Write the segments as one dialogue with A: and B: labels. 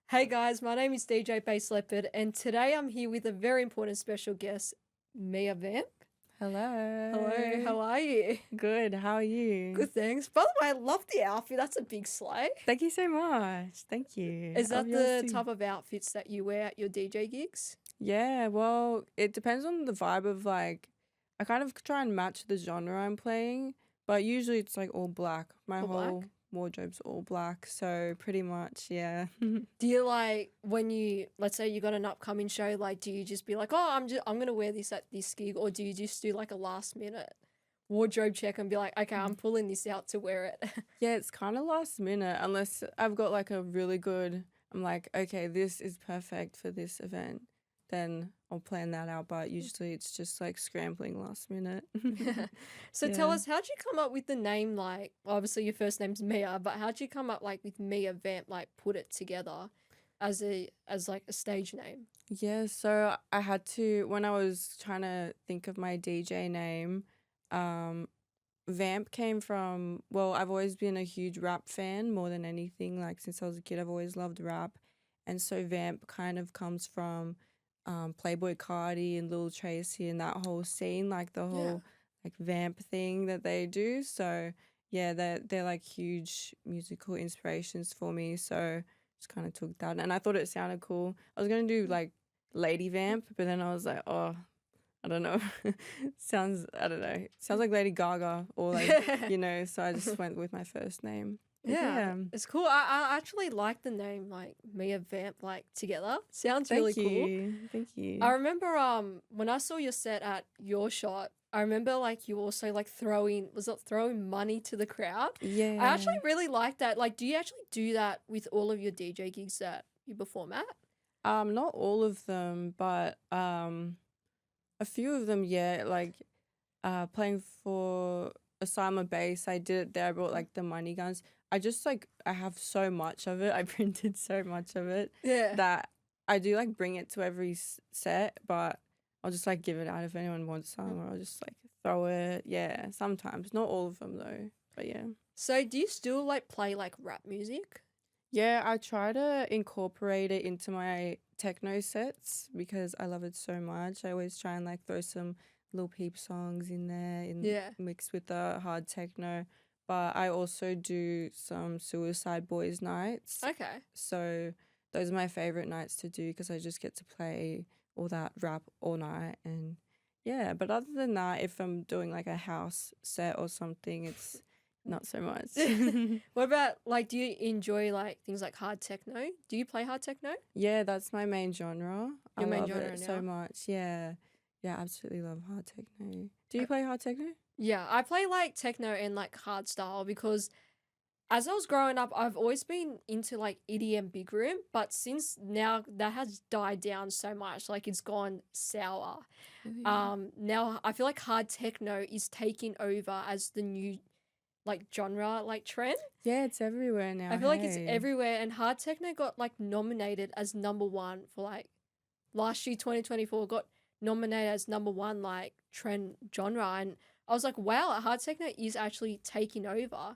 A: Hey guys, my name is DJ Bass-Leopard, and today I'm here with a very important special guest, Mia Vamp. Hello,
B: Hello.
A: how are you?
B: Good. How are you?
A: Good, thanks. By the way, I love the outfit. That's a big slay.
B: Thank you so much. Thank you.
A: Is
B: I love
A: that
B: yours
A: the
B: too.
A: type of outfits that you wear at your DJ gigs?
B: Yeah, well, it depends on the vibe of I kind of try and match the genre I'm playing, but usually it's like all black. My
A: Or
B: whole
A: black?
B: wardrobe's all black, so pretty much, yeah.
A: Do you like when you, let's say you got an upcoming show, like do you just be like, oh, I'm gonna wear this at this gig, or do you just do like a last minute wardrobe check and be like, okay, I'm pulling this out to wear it?
B: Yeah, it's kind of last minute unless I've got like a really good, I'm like, okay, this is perfect for this event. Then I'll plan that out, but usually it's just like scrambling last minute.
A: So tell
B: Yeah.
A: us, how'd you come up with the name? Like, obviously your first name's Mia, but how'd you come up like with Mia Vamp? Like, put it together as like a stage name.
B: Yeah, so I had to when I was trying to think of my DJ name, um, Vamp came from, well, I've always been a huge rap fan more than anything. Like since I was a kid, I've always loved rap. And so Vamp kind of comes from Playboy Cardi and Lil Tracy and that whole scene, like the
A: Yeah.
B: whole like vamp thing that they do. So yeah, they're like huge musical inspirations for me. So just kind of took that and I thought it sounded cool. I was gonna do like Lady Vamp, but then I was like, oh, I don't know. I don't know. Sounds like Lady Gaga or so I just went with my first name. But
A: Yeah,
B: yeah.
A: it's cool. I actually like the name like Mia Vamp like together. Sounds really
B: Thank
A: cool.
B: you. Thank
A: I
B: you.
A: remember when I saw your set at Your Shot, I remember like you also like throwing money to the crowd. I
B: Yeah.
A: actually really like that. Like, do you actually do that with all of your DJ gigs that you perform at?
B: Not all of them, but a few of them, yeah. Like playing for Osama Base, I did it there. I brought like the money guns. I have so much of it. I printed so much of it
A: Yeah.
B: that I do like bring it to every set, but I'll just like give it out if anyone wants some, or I'll just like throw it. Yeah, sometimes, not all of them though, but yeah.
A: So do you still like play like rap music?
B: Yeah, I try to incorporate it into my techno sets because I love it so much. I always try and like throw some Lil Peep songs in there in
A: Yeah.
B: mixed with the hard techno. But I also do some Suicide Boys nights.
A: Okay.
B: So those are my favorite nights to do because I just get to play all that rap all night and yeah, but other than that, if I'm doing like a house set or something, it's not so much.
A: What about like do you enjoy like things like hard techno? Do you play hard techno?
B: Yeah, that's my main genre. I
A: Your main
B: love
A: genre
B: it so
A: now?
B: much. Yeah. Yeah, absolutely love hard techno. Do you play hard techno?
A: Yeah, I play like techno and like hard style because as I was growing up, I've always been into like EDM big room, but since now that has died down so much, like it's gone sour.
B: Really?
A: Now I feel like hard techno is taking over as the new like genre like trend.
B: Yeah, it's everywhere now,
A: I feel like it's
B: hey.
A: everywhere, and hard techno got like nominated as number one for like last year 2024 got nominated as number one like trend genre, and I was like, wow, hard techno is actually taking over.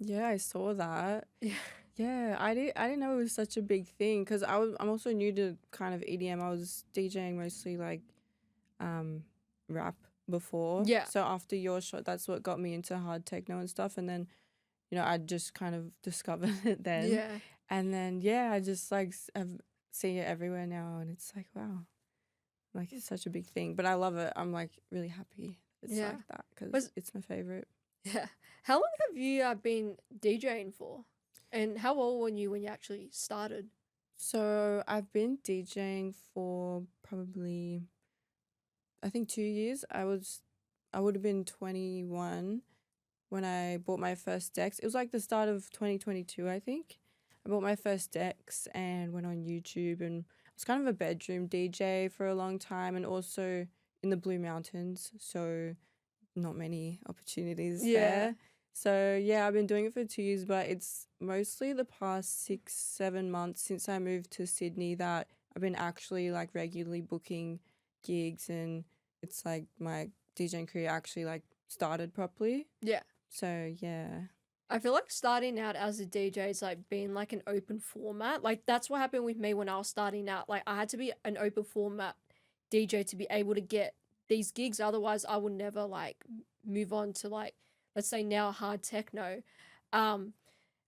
B: Yeah, I saw that.
A: Yeah.
B: Yeah, I didn't know it was such a big thing because I'm also new to kind of EDM. I was DJing mostly like um rap before.
A: Yeah.
B: So after your shot, that's what got me into hard techno and stuff. And then, I just kind of discovered it then.
A: Yeah.
B: And then yeah, I just like have seen it everywhere now, and it's like wow, like it's such a big thing. But I love it. I'm like really happy it's
A: Yeah.
B: like that because
A: Was
B: it's my favorite.
A: yeah. How long have you been DJing for? And how old were you when you actually started?
B: So I've been DJing for probably I think 2 years. I would have been 21 when I bought my first decks. It was like the start of 2022, I think. I bought my first decks and went on YouTube, and I was kind of a bedroom DJ for a long time and also in the Blue Mountains, so not many opportunities
A: Yeah.
B: there. So yeah, I've been doing it for 2 years, but it's mostly the past 6, 7 months since I moved to Sydney that I've been actually like regularly booking gigs, and it's like my DJing career actually like started properly.
A: Yeah.
B: So yeah.
A: I feel like starting out as a DJ is like being like an open format. Like that's what happened with me when I was starting out. Like I had to be an open format DJ to be able to get these gigs. Otherwise, I would never like move on to like, let's say now hard techno. Um,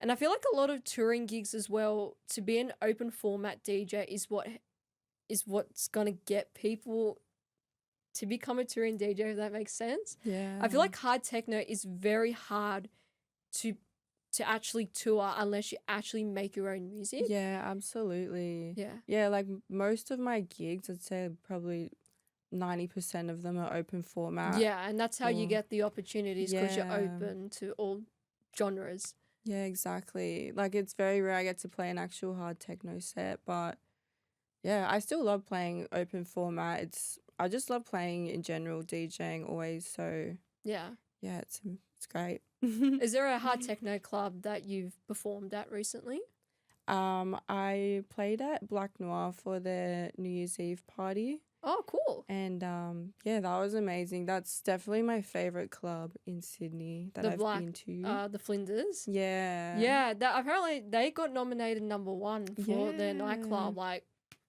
A: and I feel like a lot of touring gigs as well, to be an open format DJ is what's gonna get people to become a touring DJ, if that makes sense. I feel
B: Yeah.
A: like hard techno is very hard to to actually tour unless you actually make your own music.
B: Yeah, absolutely.
A: Yeah.
B: Yeah, like most of my gigs, I'd say probably 90% of them are open format.
A: Yeah, and that's how you
B: Or
A: get the opportunities because you're
B: yeah.
A: open to all genres.
B: Yeah, exactly. Like it's very rare I get to play an actual hard techno set, but yeah, I still love playing open format. I just love playing in general, DJing always. So
A: Yeah.
B: yeah, it's great.
A: Is there a hard techno club that you've performed at recently?
B: I played at Black Noir for their New Year's Eve party.
A: Oh, cool.
B: And yeah, that was amazing. That's definitely my favorite club in Sydney that
A: The
B: I've
A: Black,
B: been to.
A: the Flinders.
B: Yeah.
A: Yeah, that apparently they got nominated number one for their
B: Yeah.
A: nightclub. Like,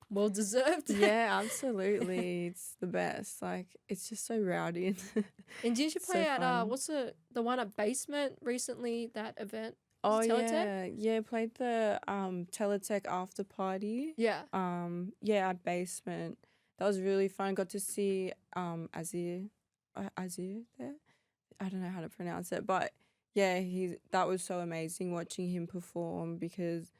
A: well deserved.
B: Yeah, absolutely. It's the best. Like it's just so rowdy and
A: And did you
B: so
A: play at
B: fun.
A: what's the one at Basement recently? That event.
B: Oh
A: Teletech?
B: yeah. Yeah, played the Teletech after party.
A: Yeah.
B: Yeah, at Basement. That was really fun. Got to see Azir there. I don't know how to pronounce it, but yeah, that was so amazing watching him perform because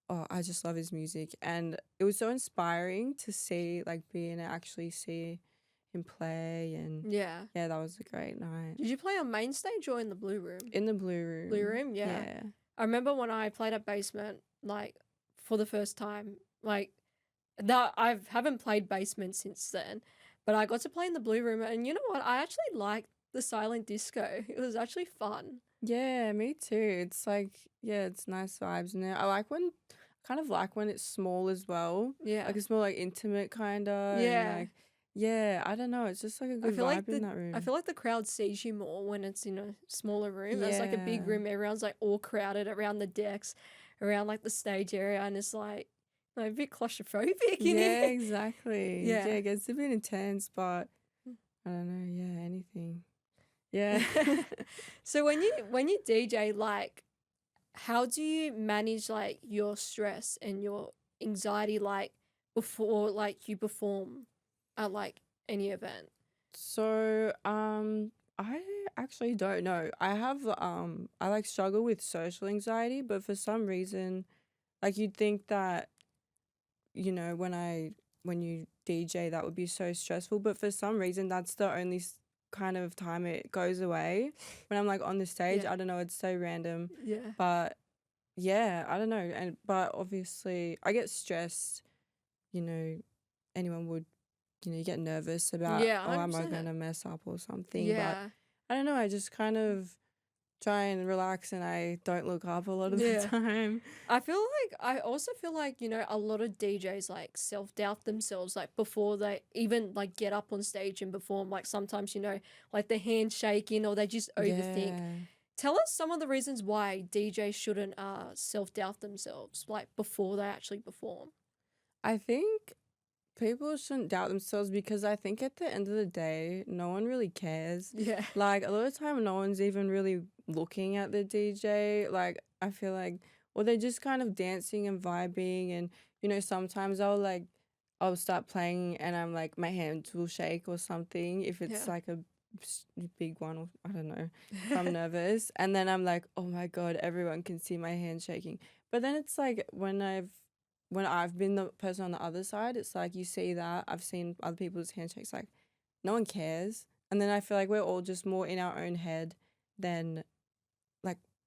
B: I just love his music and it was so inspiring to see be and actually see him play and
A: Yeah.
B: yeah, that was a great night.
A: Did you play on main stage or in the blue room?
B: In the blue room.
A: Blue room, yeah.
B: Yeah.
A: I remember when I played at Basement, like for the first time, like that I haven't played Basement since then, but I got to play in the blue room, and you know what? I actually liked the silent disco. It was actually fun.
B: Yeah, me too. It's yeah, it's nice vibes in there. Kind of like when it's small as well.
A: Yeah.
B: Like it's more like intimate kind of.
A: Yeah.
B: Yeah, I don't know. It's just like a good
A: feel like
B: vibe in that room.
A: I feel like the crowd sees you more when it's in a smaller room. It's like a big
B: Yeah.
A: room. Everyone's like all crowded around the decks, around like the stage area, and it's like a bit claustrophobic in
B: Yeah,
A: here.
B: exactly.
A: Yeah.
B: Yeah, it gets a bit intense, but I don't know. Yeah, anything. Yeah.
A: So when you DJ, like, how do you manage like your stress and your anxiety like before like you perform at like any event?
B: So, I actually don't know. I struggle with social anxiety, but for some reason, you'd think that, when you DJ, that would be so stressful, but for some reason, that's the only kind of time it goes away. When I'm on the stage,
A: Yeah.
B: I don't know, it's so random,
A: Yeah.
B: but yeah, I don't know. But obviously, I get stressed, anyone would, you get nervous about,
A: Yeah,
B: oh, am I
A: 100%.
B: gonna mess up or something?
A: Yeah.
B: But I don't know, I just kind of try and relax and I don't look up a lot of
A: Yeah.
B: the time.
A: I also feel like, a lot of DJs like self-doubt themselves like before they even like get up on stage and perform. Like sometimes, like the hand shaking or they just overthink.
B: Yeah.
A: Tell us some of the reasons why DJs shouldn't self-doubt themselves like before they actually perform.
B: I think people shouldn't doubt themselves because I think at the end of the day, no one really cares.
A: Yeah.
B: A lot of the time, no one's even really looking at the DJ. I feel or they're just kind of dancing and vibing. And, sometimes I'll start playing and I'm my hands will shake or something if it's
A: Yeah.
B: a big one or I don't know. If I'm nervous. And then I'm oh my God, everyone can see my hand shaking. But then it's when I've been the person on the other side, it's you see that. I've seen other people's handshakes, no one cares. And then I feel we're all just more in our own head than,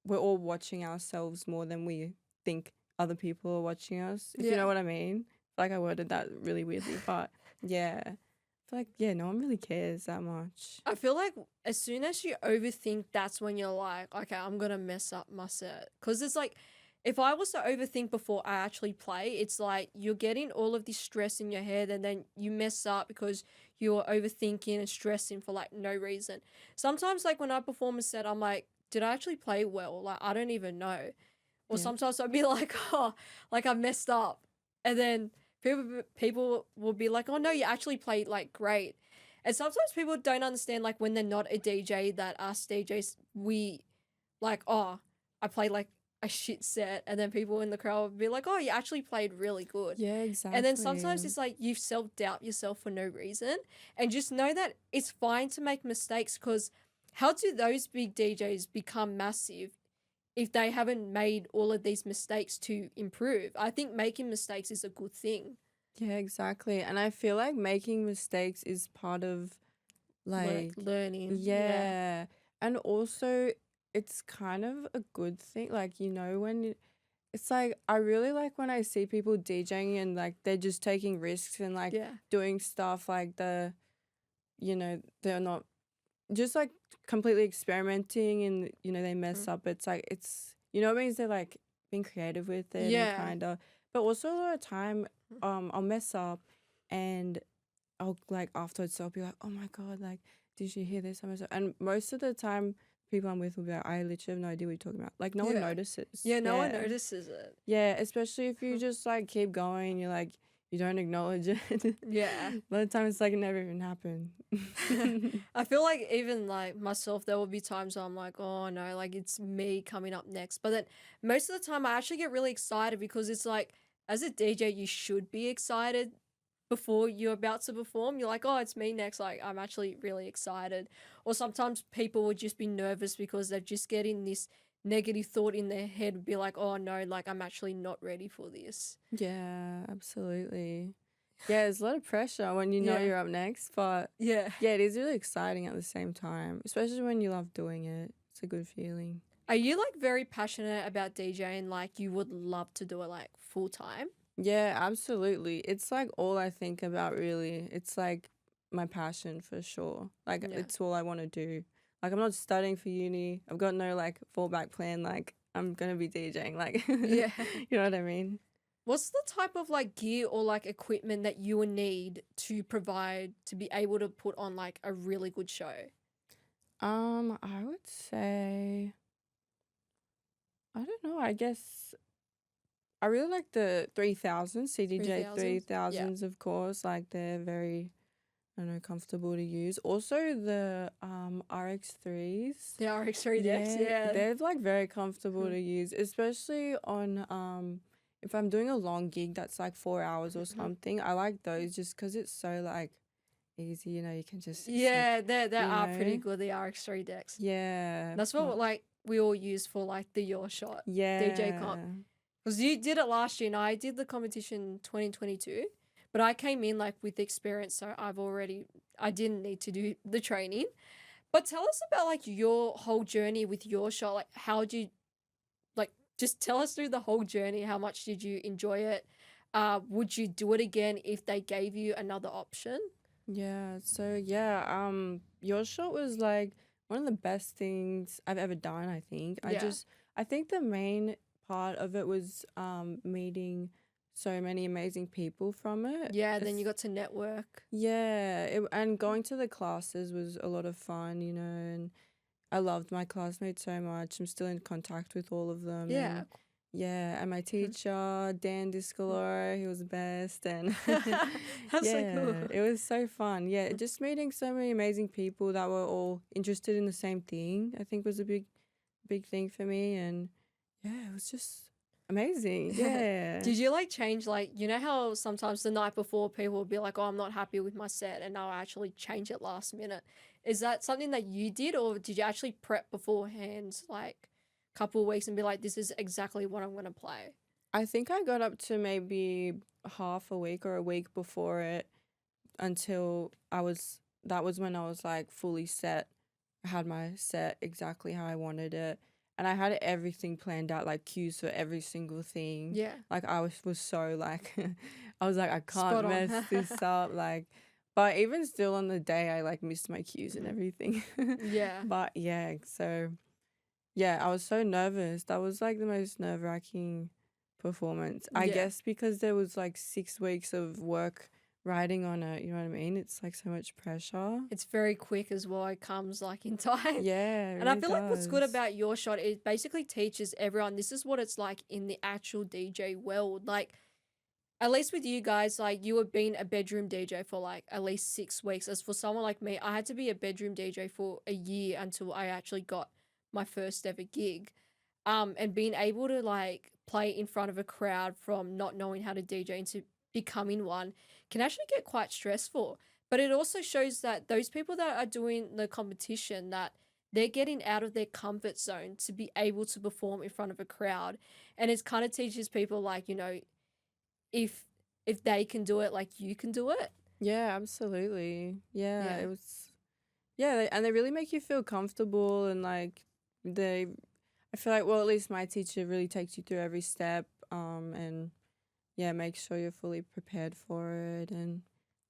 B: we're all watching ourselves more than we think other people are watching us, if you
A: Yeah.
B: know what I mean. I worded that really weirdly, but yeah. I feel no one really cares that much.
A: I feel like as soon as you overthink, that's when you're like, okay, I'm gonna mess up my set. Because it's if I was to overthink before I actually play, it's you're getting all of this stress in your head and then you mess up because you're overthinking and stressing for no reason. Sometimes when I perform a set, I'm did I actually play well? Like, I don't even know. Or
B: Yeah.
A: sometimes I'd be like, oh, like I messed up. And then people will be like, oh no, you actually played like great. And sometimes people don't understand like when they're not a DJ that us DJs, we like, oh, I played like a shit set. And then people in the crowd would be like, oh, you actually played really good.
B: Yeah,
A: And then sometimes
B: exactly.
A: it's like you self-doubt yourself for no reason. And just know that it's fine to make mistakes, because how do those big DJs become massive if they haven't made all of these mistakes to improve? I think making mistakes is a good thing.
B: Yeah, exactly. And I feel like making mistakes is part of like,
A: Learning. Yeah.
B: yeah. And also, it's kind of a good thing. Like, it's like, I really like when I see people DJing and like they're just taking risks and like
A: Yeah.
B: doing stuff like they're not just like completely experimenting and, they mess up. It's like, it means they're like being creative with it and
A: Yeah.
B: kind of, but also a lot of time, I'll mess up and I'll like afterwards I'll be like, oh my God, like, did you hear this? And most of the time, people I'm with will be like, I literally have no idea what you're talking about. Like, no one
A: Yeah.
B: notices.
A: Yeah, no one notices it.
B: Yeah, especially if you just like keep going, you're like, you don't acknowledge it.
A: Yeah.
B: A lot of times it's like it never even happened.
A: I feel like even like myself, there will be times where I'm like, oh no, like it's me coming up next. But then most of the time I actually get really excited, because it's like, as a DJ, you should be excited before you're about to perform. You're like, oh, it's me next. Like, I'm actually really excited. Or sometimes people would just be nervous because they're just getting this negative thought in their head, would be like, oh no, like I'm actually not ready for this.
B: Yeah, absolutely. Yeah, there's a lot of pressure when you know
A: Yeah.
B: you're up next, but
A: Yeah.
B: yeah, it is really exciting at the same time, especially when you love doing it. It's a good feeling.
A: Are you like very passionate about DJing? Like you would love to do it like full time?
B: Yeah, absolutely. It's like all I think about, really. It's like my passion for sure. Like,
A: Yeah.
B: it's all I want to do. Like, I'm not studying for uni. I've got no like fallback plan. Like, I'm gonna be DJing. Like,
A: Yeah.
B: you know what I mean?
A: What's the type of like gear or like equipment that you would need to provide to be able to put on like a really good show?
B: I would say, I don't know. I guess I really like the 3000 CDJ
A: 3000? Yeah.
B: 3000s, of course. Like, they're very, I don't know, comfortable to use. Also the RX3s.
A: The RX3 decks, yeah.
B: They're like very comfortable
A: Mhm.
B: to use, especially on if I'm doing a long gig that's like 4 hours or something. I like those just because it's so like easy, you can just
A: Yeah, they are pretty
B: know?
A: good, the RX3 decks.
B: Yeah.
A: That's what like we all use for like the Your Shot DJ comp.
B: Yeah.
A: Because you did it last year and I did the competition 2022, but I came in like with experience, so I didn't need to do the training. But tell us about like your whole journey with Your Shot. Like, how did you, like, just tell us through the whole journey. How much did you enjoy it? Would you do it again if they gave you another option?
B: Yeah. So yeah, your shot was like one of the best things I've ever done, I think.
A: Yeah.
B: I think the main part of it was meeting so many amazing people from it.
A: Yeah, then you got to network.
B: Yeah, and going to the classes was a lot of fun, and I loved my classmates so much. I'm still in contact with all of them.
A: Yeah.
B: And yeah, and my teacher, Dan Discolore, he was the best. And
A: That's so cool.
B: it was so fun. Yeah, just meeting so many amazing people that were all interested in the same thing, I think was a big thing for me. And yeah, it was just amazing. Yeah.
A: Did you like change, like, you know how sometimes the night before people will be like, oh, I'm not happy with my set, and I'll actually change it last minute? Is that something that you did, or did you actually prep beforehand, like a couple of weeks, and be like, this is exactly what I'm going to play?
B: I think I got up to maybe half a week or a week before it until that was when I was like fully set. I had my set exactly how I wanted it. And I had everything planned out, like cues for every single thing.
A: Yeah.
B: Like, I was so like, I was like, I
A: Spot
B: can't
A: on.
B: mess this up. Like, but even still on the day, I like missed my cues and everything.
A: Yeah.
B: But yeah, so yeah, I was so nervous. That was like the most nerve-wracking performance. I
A: Yeah.
B: guess because there was like 6 weeks of work riding on it. You know what I mean? It's like so much pressure.
A: It's very quick as well. It comes like in time.
B: Yeah, it
A: And I
B: really
A: feel like what's good
B: does.
A: about your shot, it basically teaches everyone this is what it's like in the actual DJ world. Like, at least with you guys, like you have been a bedroom DJ for like at least 6 weeks. As for someone like me, I had to be a bedroom DJ for a year until I actually got my first ever gig. And being able to like play in front of a crowd from not knowing how to DJ into becoming one can actually get quite stressful. But it also shows that those people that are doing the competition, that they're getting out of their comfort zone to be able to perform in front of a crowd. And it kind of teaches people like, if they can do it, like you can do it.
B: Yeah, absolutely. Yeah,
A: Yeah.
B: it was. Yeah, and they really make you feel comfortable and like they. I feel like, well, at least my teacher really takes you through every step. And yeah, make sure you're fully prepared for it. And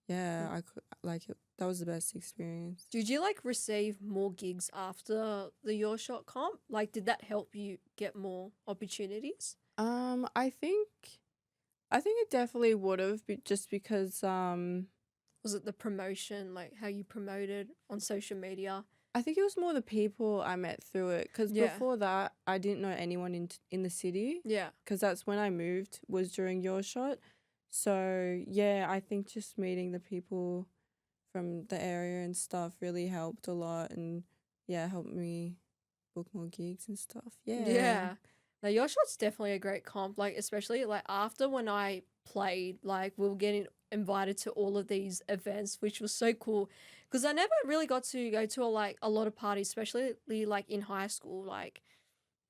B: yeah,
A: Mm.
B: I could like it. That was the best experience.
A: Did you like receive more gigs after the Your Shot comp? Like, did that help you get more opportunities?
B: I think it definitely would have, just because
A: Was it the promotion, like how you promoted on social media?
B: I think it was more the people I met through it, because
A: Yeah.
B: before that I didn't know anyone in the city,
A: Yeah.
B: because that's when I moved, was during your shot. So yeah, I think just meeting the people from the area and stuff really helped a lot, and yeah, helped me book more gigs and stuff. Yeah.
A: Yeah. Now Your Shot's definitely a great comp. Like, especially like after when I played, like we were getting invited to all of these events, which was so cool. Because I never really got to go to a lot of parties, especially like in high school. Like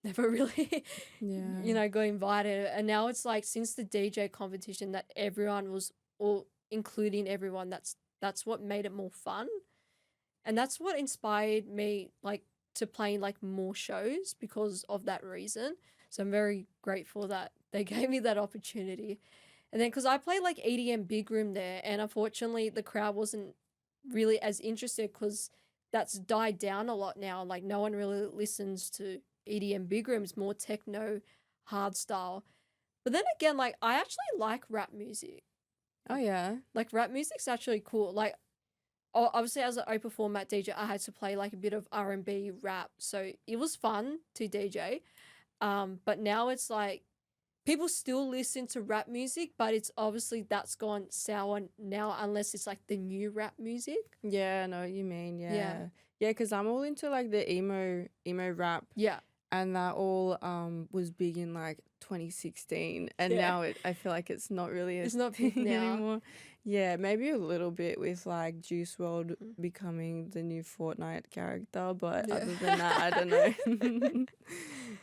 A: never really,
B: Yeah.
A: got invited. And now it's like since the DJ competition that everyone was all including everyone, that's what made it more fun. And that's what inspired me like to playing like more shows because of that reason. So I'm very grateful that they gave me that opportunity. And then because I played like EDM big room there, and unfortunately the crowd wasn't really as interested because that's died down a lot now. Like no one really listens to EDM big rooms, more techno, hard style. But then again, like I actually like rap music.
B: Oh yeah.
A: Like rap music's actually cool. Like obviously as an open format DJ, I had to play like a bit of R&B rap, so it was fun to DJ. But now it's like people still listen to rap music, but it's obviously that's gone sour now unless it's like the new rap music.
B: Yeah, I know what you mean.
A: Yeah.
B: Yeah. Yeah, because I'm all into like the emo rap,
A: Yeah.
B: and that all was big in like 2016, and
A: Yeah.
B: now I feel like it's not really a
A: It's not big
B: thing
A: now.
B: anymore. Yeah, maybe a little bit with like Juice World
A: Mhm.
B: becoming the new Fortnite character, but
A: Yeah.
B: other than that, I don't know.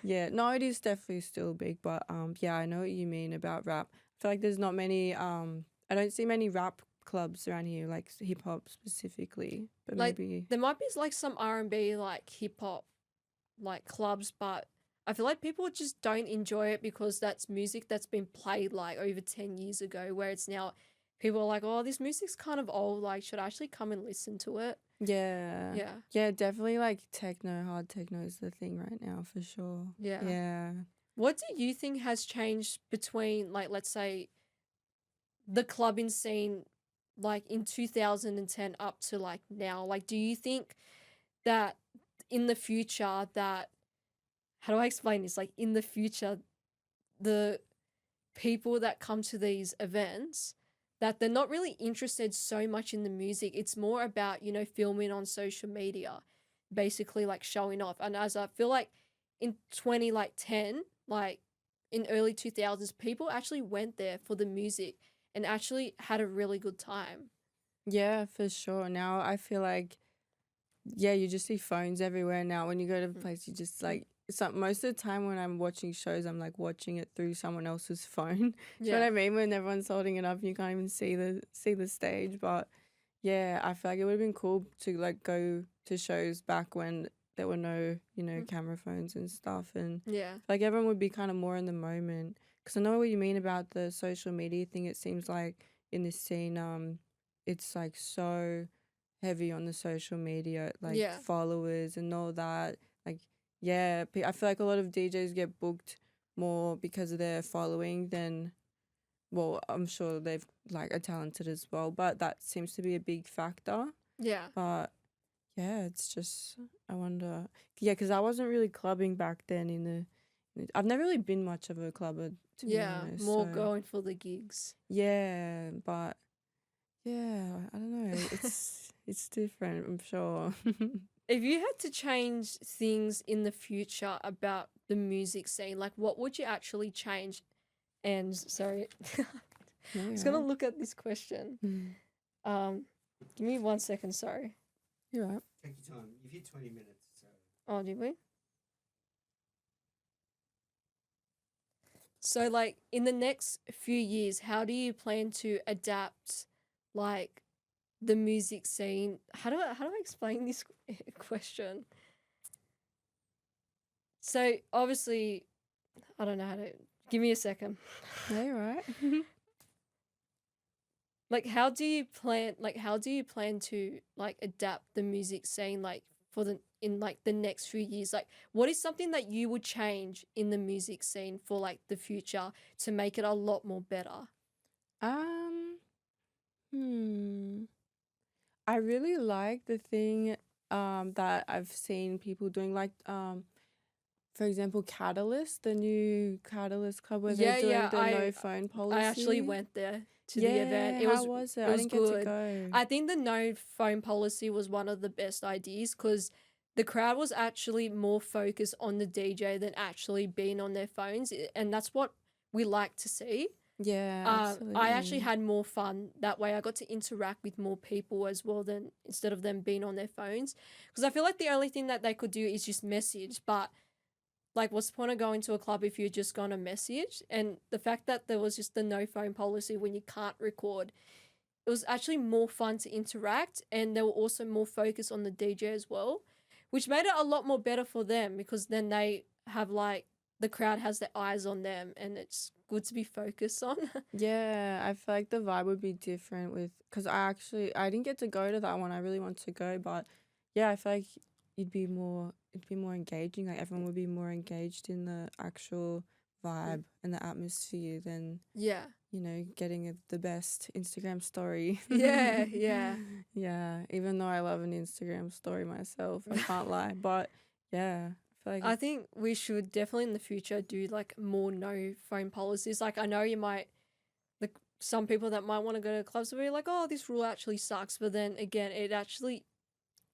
B: Yeah, no, it is definitely still big, but yeah, I know what you mean about rap. I feel like there's not many I don't see many rap clubs around here, like hip hop specifically, but
A: Like
B: maybe.
A: there might be like some R&B like hip hop like clubs, but I feel like people just don't enjoy it because that's music that's been played like over 10 years ago, where it's now people are like, oh, this music's kind of old, like should I actually come and listen to it?
B: Yeah.
A: Yeah.
B: Yeah, definitely like techno, hard techno is the thing right now for sure.
A: Yeah.
B: Yeah.
A: What do you think has changed between like let's say the clubbing scene like in 2010 up to like now? Like do you think that in the future that how do I explain this? Like in the future the people that come to these events that they're not really interested so much in the music. It's more about, filming on social media, basically like showing off. And as I feel like in 2010, like in early 2000s, people actually went there for the music and actually had a really good time.
B: Yeah, for sure. Now I feel like, yeah, you just see phones everywhere now. When you go to a place, you just like, most of the time when I'm watching shows, I'm like watching it through someone else's phone. Do you know what I mean? When everyone's holding it up, and you can't even see the stage. But yeah, I feel like it would have been cool to like go to shows back when there were no, camera phones and stuff, and
A: Yeah.
B: like everyone would be kind of more in the moment. Because I know what you mean about the social media thing. It seems like in this scene, it's like so heavy on the social media, like
A: Yeah.
B: followers and all that. Like, yeah, I feel like a lot of DJs get booked more because of their following than well, I'm sure they've like are talented as well, but that seems to be a big factor.
A: Yeah.
B: But yeah, it's just I wonder. Yeah, because I wasn't really clubbing back then. I've never really been much of a clubber, to be
A: Yeah.
B: honest.
A: More
B: So
A: going for the gigs.
B: yeah, but yeah, I don't know. It's different, I'm sure.
A: If you had to change things in the future about the music scene, like what would you actually change? And sorry,
B: No,
A: I was
B: you're
A: gonna
B: right.
A: look at this question.
B: Mm.
A: Give me 1 second. Sorry.
B: You're right.
C: Take your time. You've hit 20 minutes, so.
A: Oh, did we? So, like, in the next few years, how do you plan to adapt, like, the music scene? How do I explain this question? So, obviously, I don't know how to. Give me a second.
B: No, you're right.
A: Like, how do you plan to like adapt the music scene, like, in like the next few years? Like, what is something that you would change in the music scene for like the future to make it a lot more better?
B: Um, hmm. I really like the thing that I've seen people doing, like for example, Catalyst, the new Catalyst club where they're
A: Yeah,
B: doing
A: yeah.
B: the no phone
A: I actually
B: policy.
A: went there to the event.
B: Yeah,
A: It
B: how
A: was
B: was it?
A: it
B: I
A: was
B: didn't get to
A: good.
B: go.
A: I think the no phone policy was one of the best ideas because the crowd was actually more focused on the DJ than actually being on their phones, and that's what we like to see.
B: Yeah,
A: I actually
B: absolutely.
A: had more fun that way. I got to interact with more people as well than instead of them being on their phones, because I feel like the only thing that they could do is just message, but like what's the point of going to a club if you're just gonna message? And the fact that there was just the no phone policy when you can't record, it was actually more fun to interact, and they were also more focused on the DJ as well, which made it a lot more better for them because then they have like the crowd has their eyes on them and it's good to be focused on.
B: Yeah, I feel like the vibe would be different with because I didn't get to go to that one. I really want to go, but yeah, I feel like it'd be more engaging. Like everyone would be more engaged in the actual vibe and the atmosphere than
A: Yeah.
B: getting the best Instagram story.
A: Yeah, yeah.
B: Yeah, even though I love an Instagram story myself, I can't lie. But yeah, I feel like
A: I think we should definitely in the future do like more no phone policies. Like I know you might like some people that might want to go to clubs will be like, oh, this rule actually sucks, but then again, it actually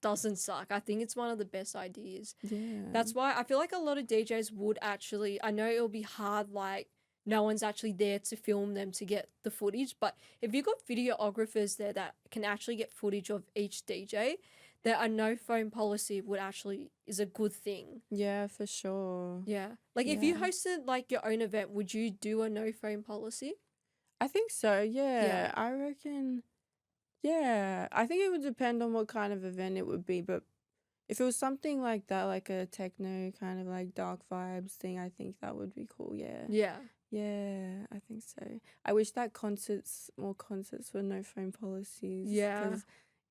A: doesn't suck. I think it's one of the best ideas.
B: yeah,
A: That's why I feel like a lot of DJs would actually, I know it'll be hard, like, no one's actually there to film them to get the footage, but if you've got videographers there that can actually get footage of each DJ, that a no phone policy would actually is a good thing.
B: yeah, for sure.
A: Yeah. Like, if you
B: Yeah.
A: hosted, like, your own event, would you do a no phone policy?
B: I think so.
A: Yeah.
B: Yeah, I reckon. Yeah, I think it would depend on what kind of event it would be, but if it was something like that, like a techno kind of like dark vibes thing, I think that would be cool. Yeah.
A: Yeah.
B: Yeah, I think so. I wish that more concerts were no phone policies.
A: Yeah.
B: 'Cause,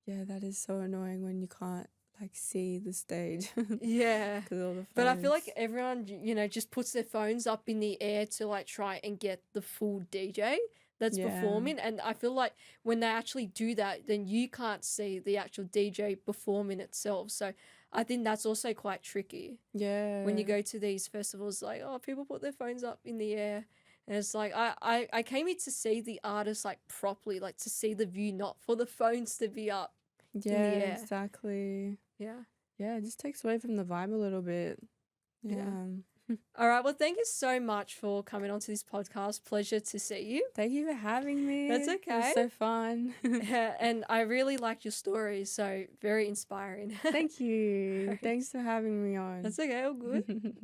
B: yeah, that is so annoying when you can't like see the stage.
A: Yeah.
B: 'Cause all the
A: But I feel like
B: phones.
A: everyone, just puts their phones up in the air to like try and get the full DJ that's
B: Yeah.
A: performing. And I feel like when they actually do that, then you can't see the actual DJ performing itself. So I think that's also quite tricky
B: Yeah.
A: when you go to these festivals. Like, oh, people put their phones up in the air. And it's like, I came here to see the artist like properly, like to see the view, not for the phones to be up in the
B: Yeah,
A: air.
B: exactly.
A: Yeah.
B: Yeah, it just takes away from the vibe a little bit.
A: Yeah.
B: Yeah.
A: All right. Well, thank you so much for coming onto this podcast. Pleasure to see you.
B: Thank you for having me.
A: That's
B: It
A: okay.
B: was so fun.
A: And I really liked your story. So very inspiring.
B: Thank you.
A: Alright.
B: Thanks for having me on.
A: That's okay. All good.